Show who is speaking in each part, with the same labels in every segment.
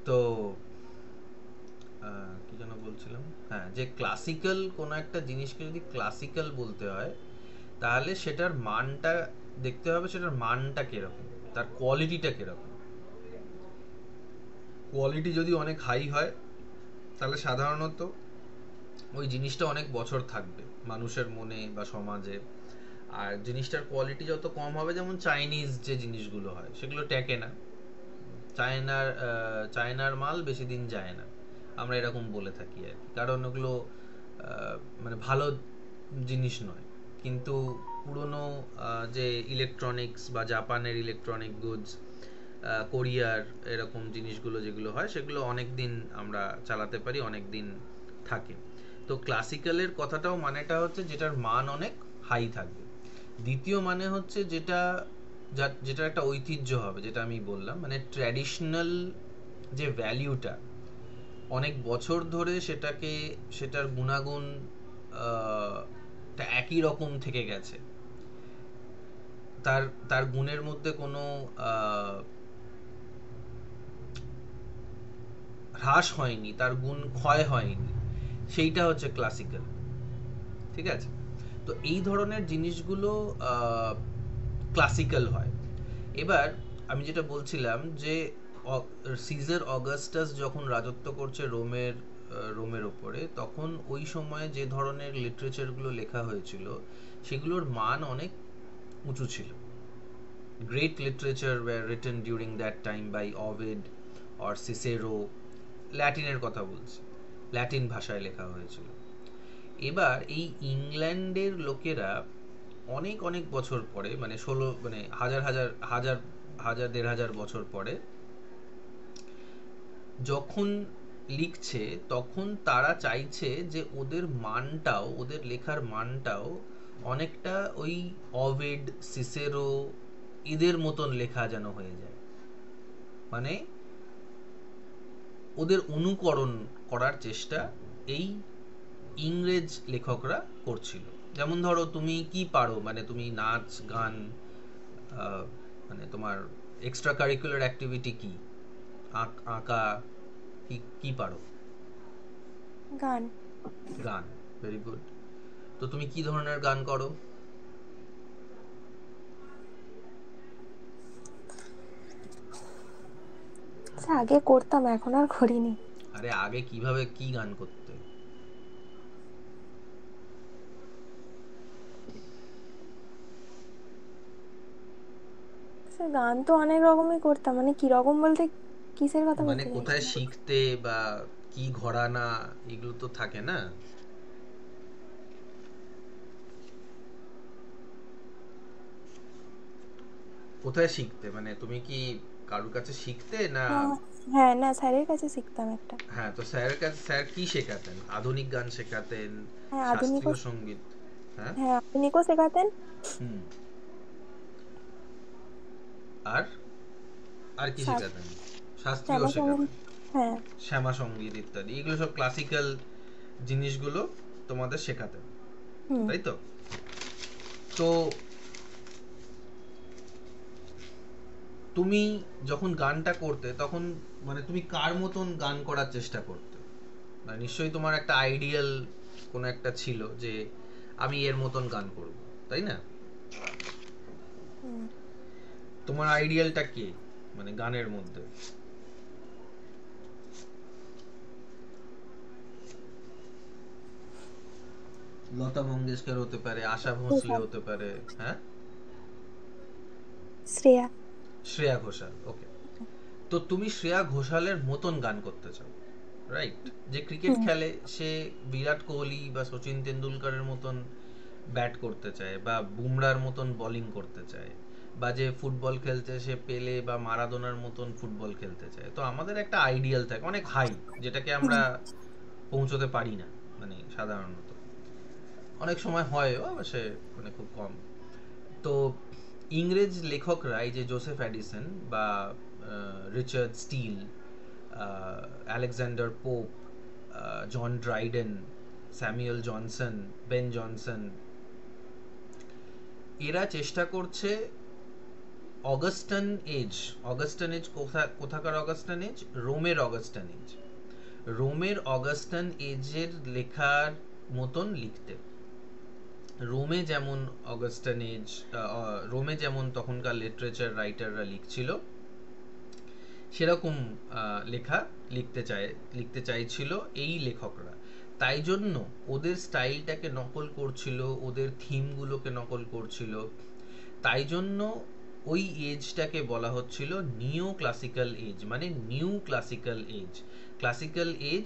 Speaker 1: তো কি যেন বলছিলাম, হ্যাঁ, যে ক্লাসিক্যাল কোনো একটা জিনিসকে যদি ক্লাসিক্যাল বলতে হয়, তাহলে সেটার মানটা দেখতে হবে, সেটার মানটা কিরকম, তার কোয়ালিটিটা কিরকম। কোয়ালিটি যদি অনেক হাই হয়, তাহলে সাধারণত ওই জিনিসটা অনেক বছর থাকবে মানুষের মনে বা সমাজে। আর জিনিসটার কোয়ালিটি যত কম হবে, যেমন চাইনিজ যে জিনিসগুলো হয় সেগুলো টেকে না। চায়নার মাল বেশি দিন যায় না, আমরা এরকম বলে থাকি আর কি, কারণ ওগুলো মানে ভালো জিনিস নয়। কিন্তু পুরনো যে ইলেকট্রনিক্স বা জাপানের ইলেকট্রনিক গুডস, কোরিয়ার এরকম জিনিসগুলো যেগুলো হয়, সেগুলো অনেক দিন আমরা চালাতে পারি, অনেক দিন থাকে। তো ক্লাসিক্যালের কথাটাও মানেটা হচ্ছে যেটার মান অনেক হাই থাকবে। দ্বিতীয় মানে হচ্ছে যেটার একটা ঐতিহ্য হবে, যেটা আমি বললাম, মানে ট্র্যাডিশনাল যে ভ্যালিউটা অনেক বছর ধরে সেটার গুণাগুণ টা একই রকম থেকে গেছে। তার তার গুণের মধ্যে কোনো আহ, হ্রাস হয়নি, তার গুণ ক্ষয় হয়নি, সেইটা হচ্ছে ক্লাসিক্যাল। ঠিক আছে? তো এই ধরনের জিনিসগুলো ক্লাসিক্যাল হয়। এবার আমি যেটা বলছিলাম যে সিজার অগাস্টাস যখন রাজত্ব করছে রোমের ওপরে, তখন ওই সময়ে যে ধরনের লিটারেচারগুলো লেখা হয়েছিল সেগুলোর মান অনেক উঁচু ছিল। Great literature were written during that time by Ovid or Cicero. ল্যাটিনের কথা বলছি, ল্যাটিন ভাষায় লেখা হয়েছিল। এবার এই ইংল্যান্ডের লোকেরা অনেক অনেক বছর পরে, মানে মানে হাজার হাজার হাজার হাজার দেড় হাজার বছর পরে যখন লিখছে, তখন তারা চাইছে যে ওদের লেখার মানটাও অনেকটা ওই অভিড, সিসেরো এদের মতন লেখা যেন হয়ে যায়। মানে ওদের অনুকরণ করার চেষ্টা এই ইংরেজ লেখকরা করছিল। যেমন ধরো, তুমি কি পারো, মানে তুমি নাচ গান, আহ, মানে তোমার এক্সট্রা কারিকুলার অ্যাক্টিভিটি কি? আঁকা, কি কি পারো?
Speaker 2: গান।
Speaker 1: গান। Very good. তো তুমি কি ধরনের গান করো?
Speaker 2: আচ্ছা, আগে করতাম, এখন আর করিনি।
Speaker 1: আরে আগে কিভাবে কি গান করতে?
Speaker 2: সে গান তো অনেক রকমই করতাম, মানে কিরকম বলতে কিসের কথা
Speaker 1: মানে
Speaker 2: বলতে
Speaker 1: কোথায়
Speaker 2: চাইছো?
Speaker 1: শিখতে, বা কি ঘরানা, এগুলো তো থাকে না? কোথায় শিখতে, মানে তুমি কি কারোর কাছে শিখতে না?
Speaker 2: হ্যাঁ, হ্যাঁ, না, স্যারের কাছে শিখতাম একটা।
Speaker 1: হ্যাঁ, তো স্যারের কাছে স্যার কি শেখাতেন? আধুনিক গান শেখাতেন?
Speaker 2: হ্যাঁ, আধুনিকও।
Speaker 1: শাস্ত্রীয় সঙ্গীত? হ্যাঁ।
Speaker 2: হ্যাঁ, আধুনিকও শেখাতেন।
Speaker 1: হুম। আর আর কি
Speaker 2: শাস-
Speaker 1: শেখাতেন? শাস্ত্রীয়
Speaker 2: শ্যামা
Speaker 1: শেখাতেন?
Speaker 2: সঙ্গীত। হ্যাঁ।
Speaker 1: শ্যামা সঙ্গীত ইত্যাদি, এগুলো সব ক্লাসিক্যাল জিনিসগুলো তোমাদের শেখাতেন,
Speaker 2: হুম।
Speaker 1: তাই তো? তো তুমি যখন গানটা করতে, তখন মানে তুমি কার মতন গান করার চেষ্টা করতে? মানে নিশ্চয়ই তোমার একটা আইডিয়াল কোনো একটা ছিল যে আমি এর মতন গান করব, তাই না?
Speaker 2: হুম।
Speaker 1: তোমার আইডিয়ালটা কে, মানে গানের মধ্যে? লতা মঙ্গেশকর হতে পারে, আশা ভোঁসলে
Speaker 2: ঘোষাল।
Speaker 1: হতে পারে। হ্যাঁ।
Speaker 2: শ্রেয়া।
Speaker 1: শ্রেয়া ঘোষাল, ওকে। তো তুমি শ্রেয়া ঘোষালের মতন গান করতে চাও, রাইট? যে ক্রিকেট
Speaker 2: হুম।
Speaker 1: খেলে, সে বিরাট কোহলি বা সচিন তেন্ডুলকারের মতন ব্যাট করতে চায়, বা বুমরার মতন বোলিং করতে চায়, বা যে ফুটবল খেলছে সে পেলে বা মারাদোনার মতন ফুটবল খেলতে চায়। তো আমাদের একটা আইডিয়াল থাকে অনেক হাই, যেটাকে
Speaker 2: হুম।
Speaker 1: আমরা পৌঁছতে পারি না, মানে সাধারণত। অনেক সময় হয় অবশ্যই, মানে খুব কম। তো ইংরেজ লেখকরা, এই যে জোসেফ অ্যাডিসন বা Richard Steele, Alexander Pope, John Dryden, Samuel Johnson, Ben Jonson, এরা চেষ্টা করছে অগাস্টান এজ, অগাস্টান এজ কোথাকার অগাস্টান এজ? রোমের অগাস্টান এজ। রোমের অগাস্টান এজের লেখার মতন লিখতে। রোমে যেমন অগাস্টান এজ, রোমে যেমন তখনকার লিটারেচার রাইটাররা লিখছিল, সেরকম লেখা লিখতে চাইছিল এই লেখকরা। তাই জন্য ওদের স্টাইলটাকে নকল করছিল, ওদের থিমগুলোকে নকল করছিল। তাই জন্য ওই এজটাকে বলা হচ্ছিল নিও ক্লাসিক্যাল এজ, মানে new classical age. Classical age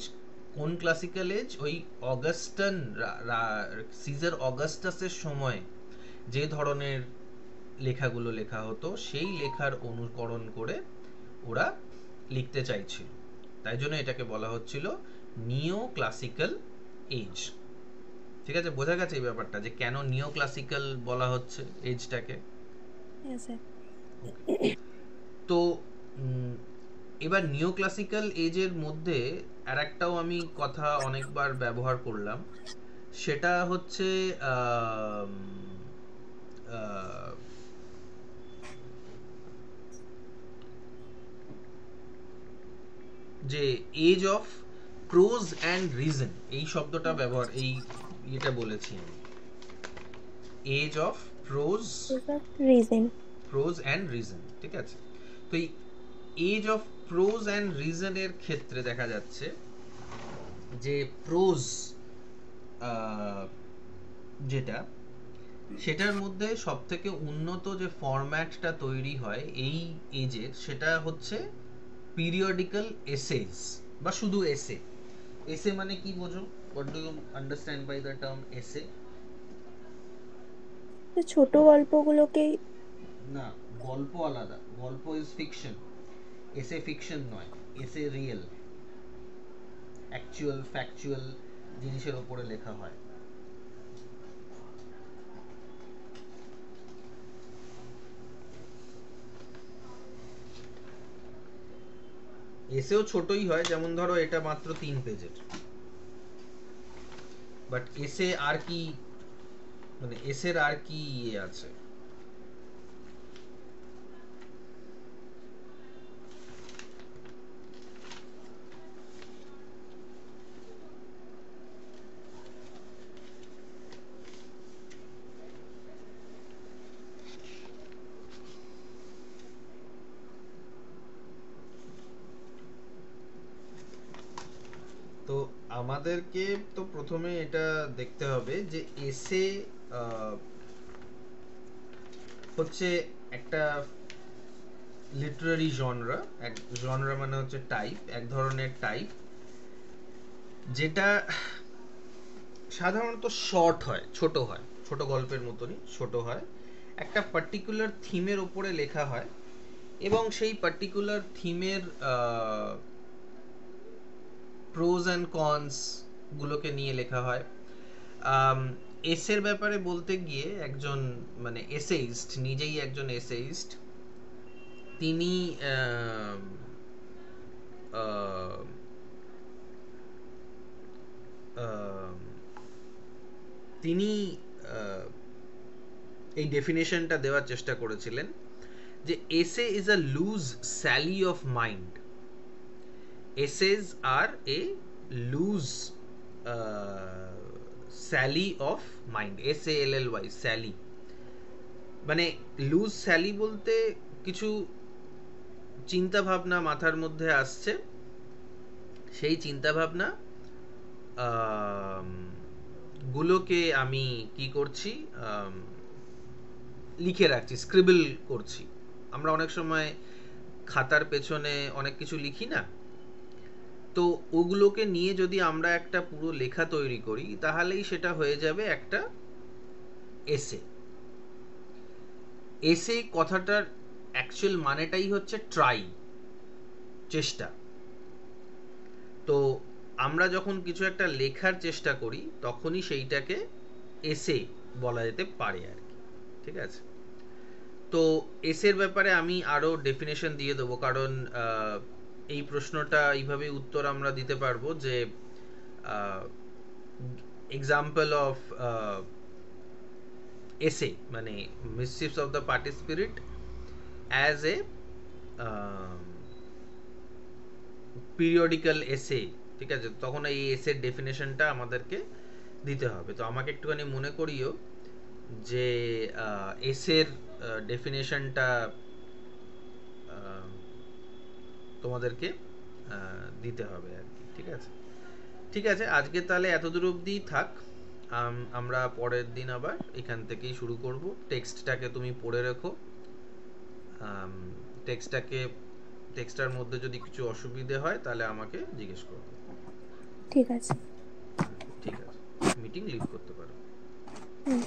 Speaker 1: কোন ক্লাসিক্যাল এজ? ওই অগাস্টান, সিজার অগাস্টাসের সময় যে ধরনের লেখাগুলো লেখা হতো সেই লেখার অনুকরণ করে ওরা লিখতে চাইছিল। তাই জন্য এটাকে বলা হচ্ছিল নিও ক্লাসিক্যাল এজ। ঠিক আছে, বোঝা গেছে এই ব্যাপারটা যে কেন নিও ক্লাসিক্যাল বলা হচ্ছে এজটাকে?
Speaker 2: হ্যাঁ স্যার।
Speaker 1: তো এবার নিও ক্লাসিক্যাল এজের মধ্যে আর একটাও আমি কথা অনেকবার ব্যবহার করলাম, সেটা হচ্ছে যে age of prose and reason, এই শব্দটা ব্যবহার, এই এটা বলেছি আমি, age of prose
Speaker 2: reason.
Speaker 1: Prose and reason, ঠিক আছে। তো এই এজ অফ প্রোজ অ্যান্ড রিজনের ক্ষেত্রে দেখা যাচ্ছে যে প্রোজ যেটা, সেটার মধ্যে সব থেকে উন্নত যে ফরম্যাটটা তৈরি হয় এই এজের, সেটা হচ্ছে পিরিয়ডিক্যাল এসেজ বা শুধু এসে। এসে মানে কি বোঝো? What do you understand by the term essay?
Speaker 2: ছোট গল্পগুলোকেই।
Speaker 1: না, গল্প আলাদা, গল্প ইজ ফিকশন, এসে ফিকশন নয়, এসে রিয়েল, অ্যাকচুয়াল ফ্যাকচুয়াল জিনিসের উপরে লেখা হয়। এসেও ছোটই হয়, যেমন ধরো এটা মাত্র 3 পেজের, বাট এসে আর কি, মানে এসের আর কি ইয়ে আছে? তো আমাদেরকে তো প্রথমে এটা দেখতে হবে যে এসে হচ্ছে একটা লিটারারি জনরা, এক জনরা মানে হচ্ছে টাইপ, এক ধরনের টাইপ যেটা সাধারণত শর্ট হয়, ছোট হয়, ছোট গল্পের মতনই ছোট হয়, একটা পার্টিকুলার থিমের উপরে লেখা হয় এবং সেই পার্টিকুলার থিমের প্রোজ অ্যান্ড কনস গুলোকে নিয়ে লেখা হয়। এসের ব্যাপারে বলতে গিয়ে একজন মানে এসেইস্ট, নিজেই একজন এসেইস্ট, তিনি তিনি এই ডেফিনেশনটা দেওয়ার চেষ্টা করেছিলেন যে essay is a loose sally of mind. Essays are a loose sally of mind, SALLY, sally মানে লুজ স্যালি বলতে কিছু চিন্তা ভাবনা মাথার মধ্যে আসছে, সেই চিন্তা ভাবনা গুলোকে আমি কি করছি, লিখে রাখছি, স্ক্রিবল করছি। আমরা অনেক সময় খাতার পেছনে অনেক কিছু লিখি না, তো ওগুলোকে নিয়ে যদি আমরা একটা পুরো লেখা তৈরি করি তাহলেই সেটা হয়ে যাবে একটা এসে। এসে কথাটার অ্যাকচুয়াল মানেটাই হচ্ছে ট্রাই, চেষ্টা। তো আমরা যখন কিছু একটা লেখার চেষ্টা করি তখনই সেইটাকে এসে বলা যেতে পারে আর কি, ঠিক আছে। তো এসের ব্যাপারে আমি আরো ডেফিনেশন দিয়ে দেবো, কারণ এই প্রশ্নটা এইভাবে উত্তর আমরা দিতে পারবো যে এক্সাম্পল অফ এসে মানে mischiefs of the party spirit as a periodical essay, ঠিক আছে? তখন এই এসের ডেফিনেশনটা আমাদেরকে দিতে হবে। তো আমাকে একটুখানি মনে করিও যে এসের ডেফিনেশনটা তোমাদেরকে দিতে হবে আর কি, ঠিক আছে? ঠিক আছে, আজকে তাহলে এতদূর অবধি থাক। আমরা পরের দিন আবার এখান থেকেই শুরু করব। টেক্সটটাকে তুমি পড়ে রেখো। টেক্সটটাকে টেক্সটটার মধ্যে যদি কিছু অসুবিধে হয় তাহলে আমাকে জিজ্ঞেস করবে।
Speaker 2: ঠিক আছে।
Speaker 1: ঠিক আছে, মিটিং লিভ করতে পারো।
Speaker 2: হুম।